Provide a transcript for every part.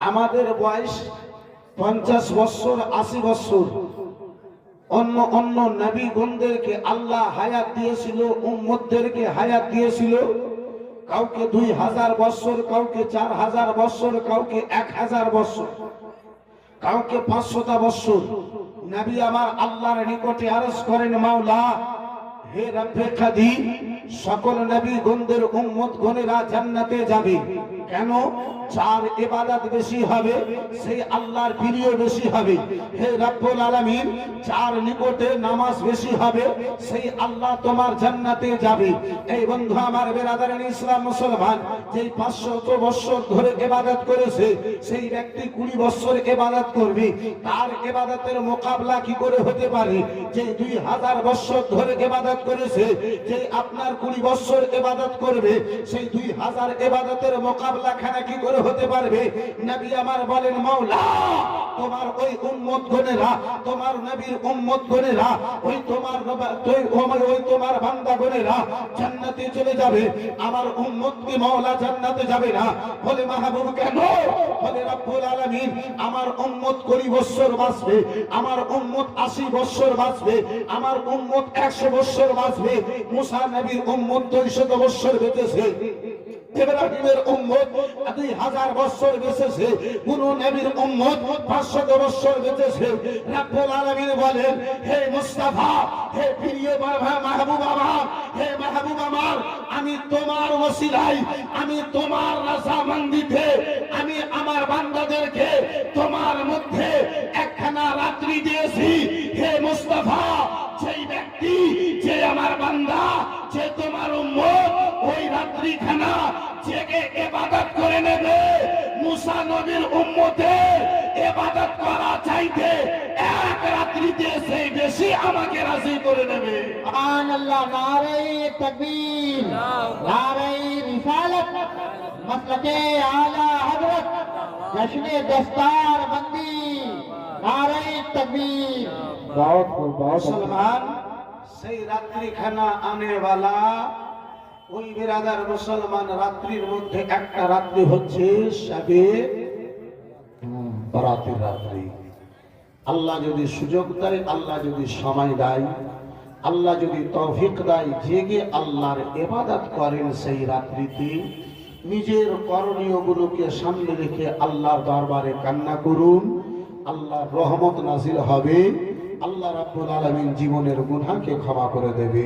আমাদের বয়স 50 বছর 80 বছর। অন্য অন্য নবীগণদেরকে আল্লাহ হায়াত দিয়েছিল, উম্মতদেরকে হায়াত দিয়েছিল। কাউকে 2000 বছর, কাউকে 4000 বছর, কাউকে 1000 বছর, কাউকে 500টা বছর। নবী আমার আল্লাহর নিকটে আরজ করেন, মাওলা হে রব্বে কাদির, সকল নবীগণদের উম্মতগণেরা জান্নাতে যাবে। কেন? যার ইবাদত বেশি হবে সেই আল্লাহর প্রিয় বেশি হবে। হে রব্বুল আলামিন, যার নিকটে নামাজ বেশি হবে সেই আল্লাহ তোমার জান্নাতে যাবে। এই বন্ধু আমার বেরাদারান ইসলাম মুসলমান, যেই 500 বছর ধরে ইবাদত করেছে সেই ব্যক্তি 20 বছর ইবাদত করবে। তার ইবাদতের মোকাবলা কি করে হতে পারে? যে 2000 বছর ধরে ইবাদত করেছে, যে আপনার 20 বছর ইবাদত করবে, সেই 2000 ইবাদতের মোকাবলা খানা কি করে হতে পারবে? নবী আমার বলেন, মাওলা তোমার ওই উম্মত গণেরা, তোমার নবীর উম্মত গণেরা, ওই তোমার বান্দা গণেরা জান্নাতে চলে যাবে, আমার উম্মত কি মাওলা জান্নাতে যাবে না? বলে মাহবুব কেন? বলে রব্বুল আলামিন আমার উম্মত 20 বছর বাঁচবে, আমার উম্মত 80 বছর বাঁচবে, আমার উম্মত 100 বছর বাঁচবে। মুসা নবীর উম্মত 200 বছর বেঁচেছে, ইব্রাহিমের উম্মত 2000 বছর বেঁচেছে, কোন নবীর উম্মত 500 বছর বেঁচেছে। রব্বুল আলামিন বলেন, হে মুস্তাফা, হে প্রিয় বাবা মাহবুব আমার, হে মাহবুব আমার, আমি তোমার ওসিলায়, আমি তোমার রাজামন্দিতে আমি আমার বান্দাদেরকে তোমার মধ্যে একখানা রাত্রি দিয়েছি। হে মুস্তাফা, সেই ব্যক্তি যে আমার বান্দা, যে তোমার উম্মত, ওই রাত্রিখানা জেগে ইবাদত করে নেবে, মুসা নবীর উম্মতের ইবাদত করা চাইতে এক রাত্রিতে সেই বেশি আমাকে রাজি করে নেবে। সুবহানাল্লাহ, নারে তাকবীর, নারে রিসালাত, মাসলাকে আলা হযরত, জশ্নে দস্তার বন্দি, নারে তাকবীর। বহুত মুসলমান সেই রাত্রিখানা আনেওয়ালা ওই বিরাদার মুসলমান, রাত্রির মধ্যে একটা রাত্রি হচ্ছে শবে বরাতের রাত্রি। আল্লাহ যদি সুযোগ দেয়, আল্লাহ যদি সময় দেয়, আল্লাহ যদি তৌফিক দেয়, জেগে আল্লাহর ইবাদত করেন সেই রাত্রিতে, নিজের করণীয় গুলোকে সামনে রেখে আল্লাহর দরবারে কান্না করুন, আল্লাহর রহমত নাজিল হবে, আল্লাহ রাব্বুল আলামিন জীবনের গুনাহকে ক্ষমা করে দেবে।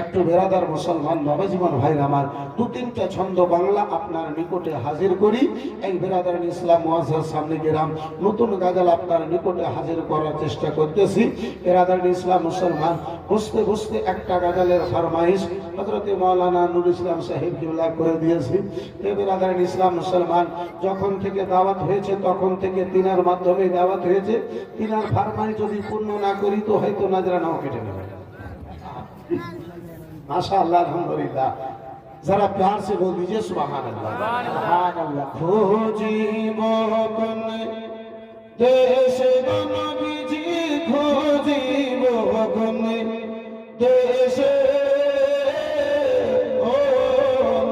একটু বেরাদার মুসলমান বাবা জীবন ভাই আমার, 2-3টা ছন্দ বাংলা আপনার নিকটে হাজির করি। এই বেরাদার ইসলাম মুআজ্জাজ সামনে গেলাম, নতুন গাজাল আপনার নিকটে হাজির করার চেষ্টা করতেছি। বেরাদার ইসলাম মুসলমান, বুঝতে বুঝতে একটা গাজালের ফরমাইশ হযরত মাওলানা নুরুল ইসলাম সাহেব কিবলা করে দিয়েছি। এই বেরাদার ইসলাম মুসলমান, যখন থেকে দাওয়াত হয়েছে তখন থেকে তিনার মাধ্যমে দাওয়াত হয়েছে। তিনার ফরমাইশ যদি পূর্ণ না করি তো হয়তো নাজরানাও কেটে নেবে। माशाअल्लाह, अल्हम्दुलिल्लाह। जरा प्यार से बोल दीजिए सुभान अल्लाह। खोजिबो कोन देश नबीजी, खोजिबो कोन देश, ओ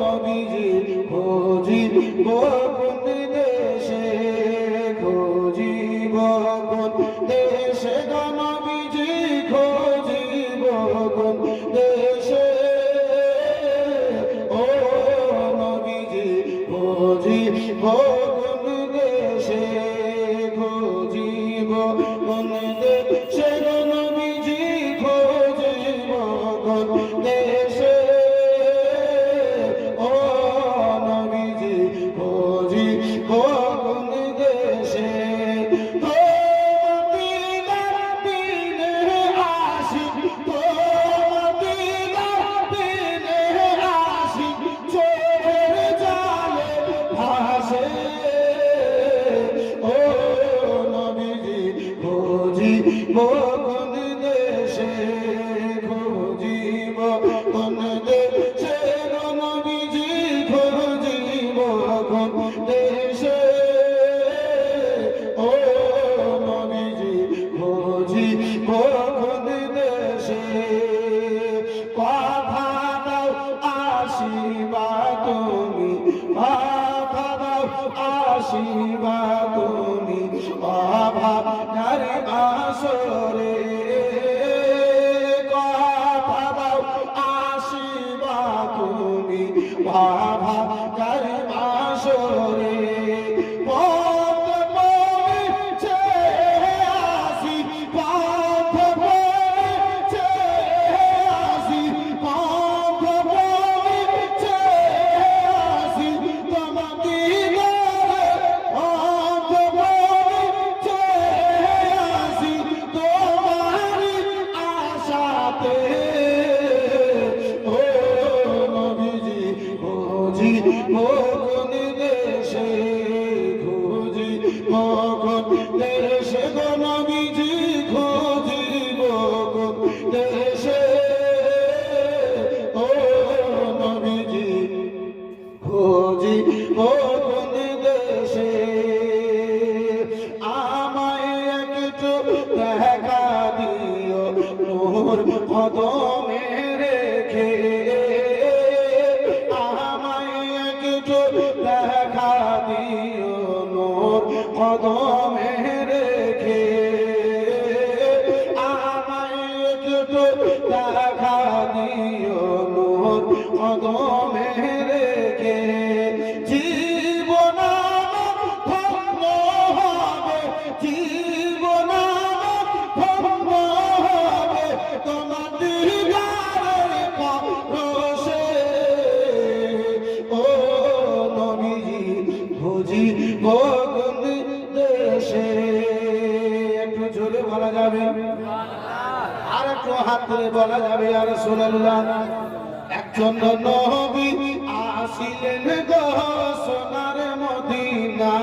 नबीजी खोजिबो कोन देश, खोजिबो कोन देश, नबीजी खोजिबो कोन देश, ओ नबीजी खोजिबो कोन देश, खोजिबो कोन देश, नबीजी खोजिबो कोन देश, ओ नबीजी खोजिबो कोन देश। কোন দেশে খুঁজিব, কোন দেশে নবীজি খুঁজিব, কোন দেশে, ও নবীজি খুঁজিব, কোন দেশে। কথা দাও আসিবা তুমি, কথা দাও আসিবা কোন দেশে গো নবীজি খুঁজিব কোন দেশে ও নবীজি খুঁজিব কোন দেশে আমায় একটু দেখা দিও নূর কদমে রেখে আমায় একটু দেখা দিও নূর কদমে রেখে আমায় একটু দেখা দিও নূর কদমে রেখে জীবন ধন্য হবে জীবন ধন্য হবে তোমার দিদারের পরশে ও নবীজি খুঁজিব কোন দেশে একটু জোরে বলা যাবে আর একটু হাত ধরে বলা যাবে আর রাসূলুল্লাহ একজন নবী আসিলেন গো সোনার মদিনা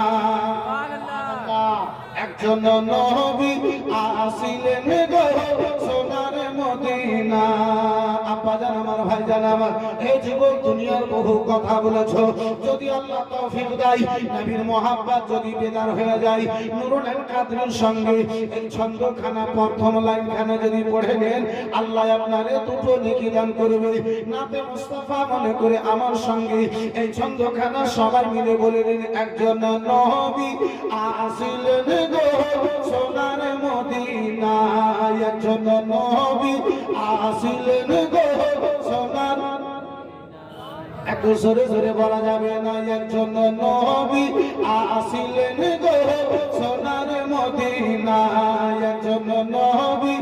একজন নবী আসিলেন গো সোনার মদিনা আব্বা জান আমার ভাই জান আমার এই জীবন দুনিয়ার বহু কথা বলেছো যদি আল্লাহ তৌফিক দেয় নবীর মোহাব্বত যদি বেদার হয়ে যায় নুরুল কাদরের সঙ্গে এই ছন্দখানা প্রথম লাইনখানা যদি পড়ে নেন আল্লাহ আপনারে দুটো নেকি দান করবে নাতে মুস্তাফা মনে করে আমার সঙ্গে এই ছন্দখানা সবাই মিলে বলে দিন একজন নবী আসিলেন গো সোনার মদিনা একজন নবী আসিলেন গো সোনার একটু জোরে জোরে বলা যাবে না একজন নবী আসিলেন গো সোনার মদিনা একজন নবী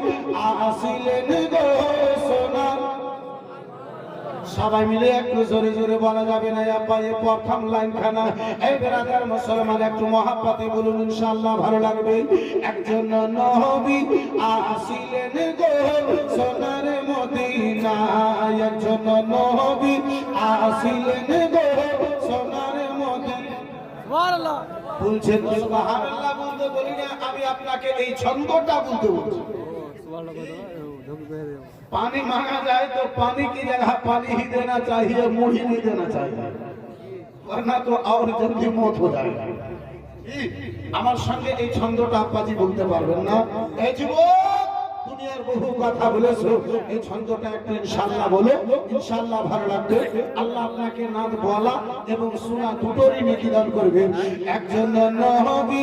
আসিলেন গো সোনার সবাই মিলে একটু জোরে জোরে বলা যাবে না আপা এই প্রথম লাইনখানা এই বেরাদার মুসলমান একটু মহাব্বতে বলুন ইনশাআল্লাহ ভালো লাগবে একজন নবী আসিলেন গো সোনার মদিনা একজন নবী আসিলেন গো সোনার মদিনা সুবহানাল্লাহ বলছেন সুবহানাল্লাহ বলতে বলি না আমি আপনাকে এই ছন্দটা বলতে বলছি पानी मांगा जाए तो पानी की जगह पानी ही देना चाहिए मुड़ी नहीं देना चाहिए वरना तो और जल्दी मौत हो जाएगी আমার সঙ্গে এই ছন্দটা আব্বাজি বলতে পারবেন না এই যুবক দুনিয়ার বহু কথা বলেছো এই ছন্দটা একটু ইনশাআল্লাহ বলো ইনশাআল্লাহ ভালো লাগবে আল্লাহ আপনাকে নাদ বলা এবং শোনা দুটোরই নেকি দান করবে একজন নবী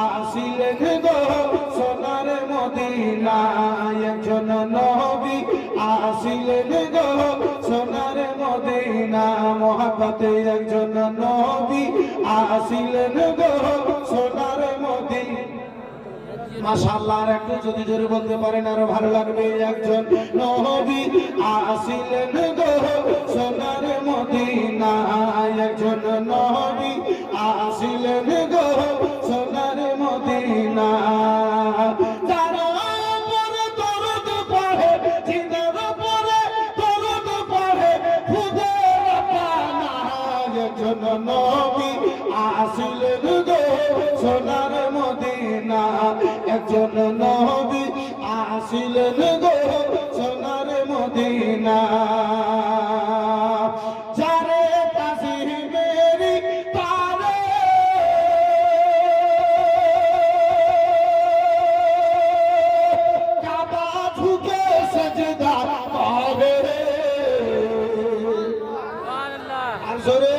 আসিলেন গো সোনার মদিনা একজন নবী আসিলেন গো সোনার মদিনা মহাব্বতে একজন নবী আসিলেন গো সোনার মদিনা মাশাআল্লাহ আর একটু যদি জোরে বলতে পারেন আরো ভালো লাগবে একজন নবী আসিলেন গো সোনার মদিনা একজন নবী আসিলেন গো সোনার মদিনা যার উপরে দরুদ পড়ে জিনার উপরে দরুদ পড়ে খুদের পানা একজন নবী আসিলেন গো সোনার মদিনা একজন নবী আসিলেন গো সোনার মদিনা যারে তাসিহ মেরি তারে কাবা ঝুঁকে সেজদা করে সুবহানাল্লাহ আর জোরে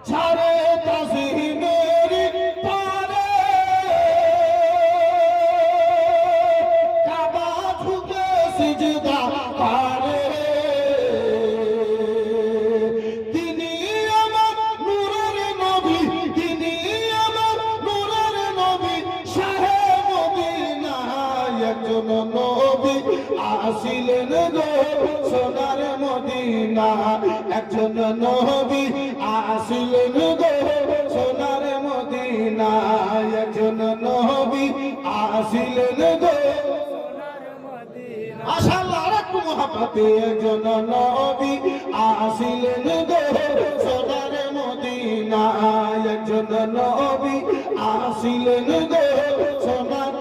যারে তাসিহ মেরি তারে কাবা ঝুঁকে সিজদা করে তিনি আমার নূরের নবী তিনি আমার নূরের নবী শাহে মদিনা একজন নবী আসিলেন গো সোনার মদিনা একজন নবী আসিলেন গো সোনার মদিনা একজন নবী আসিলেন গো মাশাআল্লাহ আরেকটু মহব্বতে একজন নবী আসিলেন গো সোনার মদিনা একজন নবী আসিলেন গো সোনার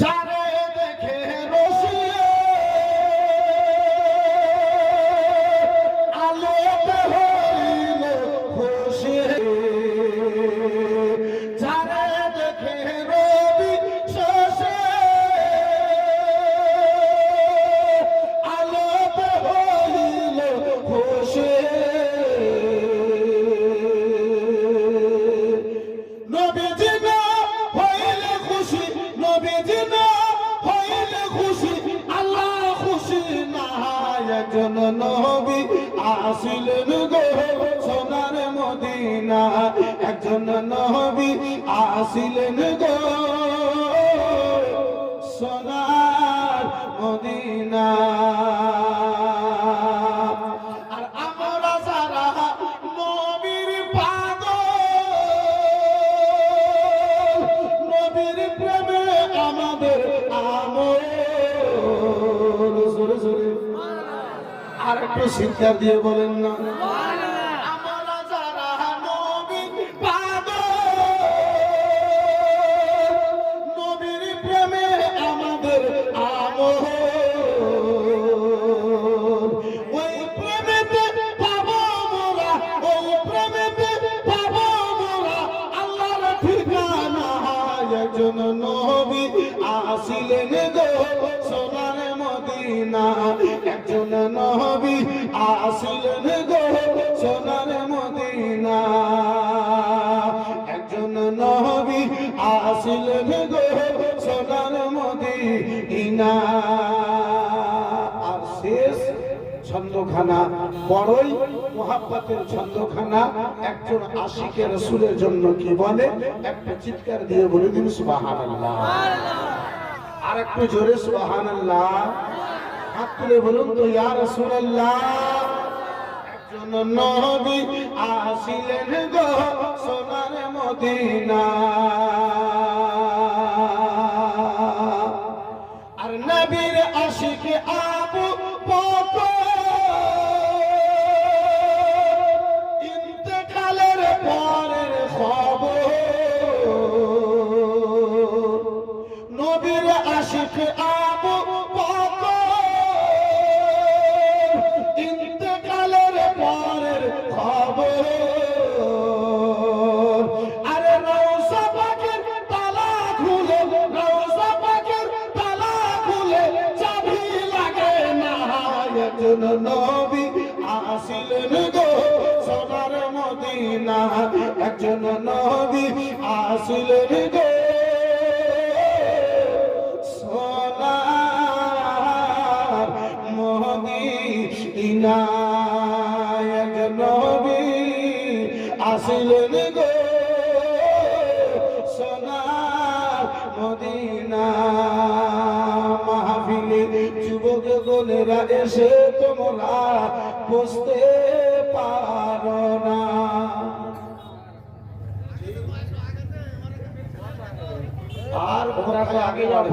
যারে দেখে রসিয়ে আলোতে হইল খুশি যারে দেখে রবি শোষে আলোতে হইল খুশি নবীজি না হইলে খুশি নবীজি না হইলে খুশি আল্লাহ খুশি না একজন নবী আসিলেন গো সোনার মদিনা একজন নবী আসিলেন গো সোনার মদিনা আর আমরা যারা নবীর পাগল নবীর প্রেমে আমাদের আমল জোরে জোরে আর একটু শিক্ষা দিয়ে বলেন না আমরা যারা নবীর পাগল নবীর প্রেমে আমাদের আমল ওই প্রেমেতে পাবো মোরা ওই প্রেমেতে পাবো মোরা আল্লাহর ঠিকানা একজন নবী আসিলেন গো সোনার মদিনা একজন নবী আসিলেন গো সোনার মদিনা একজন নবী আসিলেন গো সোনার মদিনা আর শেষ ছন্দখানা বড়ই মোহাব্বতের ছন্দখানা একজন আশিকের রাসূলের জন্য কি বলে একটা চিৎকার দিয়ে বলে দিন সুবহানাল্লাহ আর একটু জোরে সুবহানাল্লাহ হাত তুলে বলুন তো ইয়া রাসূলুল্লাহ একজন নবী আসিলেন গো সোনার মদিনা আর নবীর আশিক আবু বকর ইন্তেকালের পরের খবর নবীর আশিক আবু বকর ইন্তেকালের পরের খবর আরে রওজা পাকের তালা খুলে রওজা পাকের তালা খুলে চাবি লাগে না একজন নবী আসিলেন গো সোনার মদিনা একজন নবী আসিলেন গো সোনার মদিনা একজন নবী আসিলেন গো সোনার মদিনা মাহফিলে যুবক গোলেরা এসে তোমরা বসতে পারো না আর ঘোরা আগে যাবে